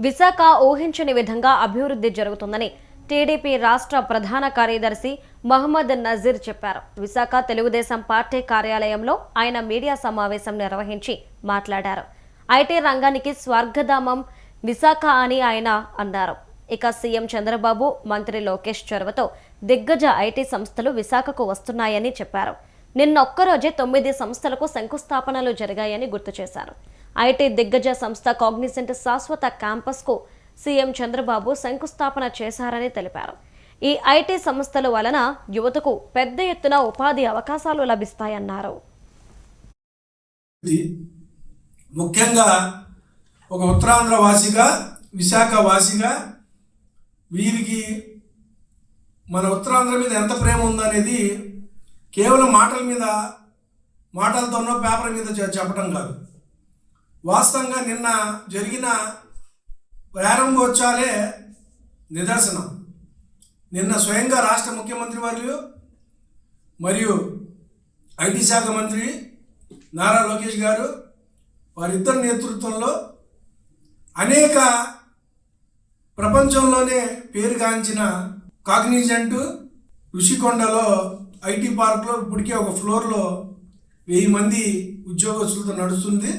విశాఖ ఊహించని విధంగా అభివృద్ధి జరుగుతుందని టీడీపీ రాష్ట్ర ప్రధాన కార్యదర్శి మహమ్మద్ నజీర్ చెప్పారు. విశాఖ తెలుగుదేశం పార్టీ కార్యాలయంలో ఆయన మీడియా సమావేశం నిర్వహించి మాట్లాడారు. ఐటీ రంగానికి స్వర్గధామం విశాఖ అని ఆయన అన్నారు. ఇక సీఎం చంద్రబాబు, మంత్రి లోకేష్ చొరవతో దిగ్గజ ఐటీ సంస్థలు విశాఖకు వస్తున్నాయని చెప్పారు. నిన్నొక్కరోజే 9 సంస్థలకు శంకుస్థాపనలు జరిగాయని గుర్తు చేశారు. ఐటీ దిగ్గజ సంస్థ కాగ్నిజెంట్ శాశ్వత క్యాంపస్కు సీఎం చంద్రబాబు శంకుస్థాపన చేశారని తెలిపారు. ఈ ఐటీ సంస్థల వలన యువతకు పెద్ద ఎత్తున ఉపాధి అవకాశాలు లభిస్తాయన్నారు. ముఖ్యంగా ఒక ఉత్తరాంధ్ర వాసిగా, విశాఖ వాసిగా వీరికి మన ఉత్తరాంధ్ర మీద ఎంత ప్రేమ ఉందనేది కేవలం మాటలతోనో పేపర్ మీద చెప్పడం కాదు. వాస్తవంగా నిన్న జరిగిన ప్రారంభోత్సవాలే నిదర్శనం. నిన్న స్వయంగా రాష్ట్ర ముఖ్యమంత్రి వర్యులు మరియు ఐటీ శాఖ మంత్రి నారా లోకేష్ గారు వారిద్దరి నేతృత్వంలో అనేక ప్రపంచంలోనే పేరుగాంచిన కాగ్నిజెంట్ ఋషికొండలో ఐటీ పార్క్లో ఇప్పటికే ఒక ఫ్లోర్లో 1000 మంది ఉద్యోగస్తులతో నడుస్తుంది.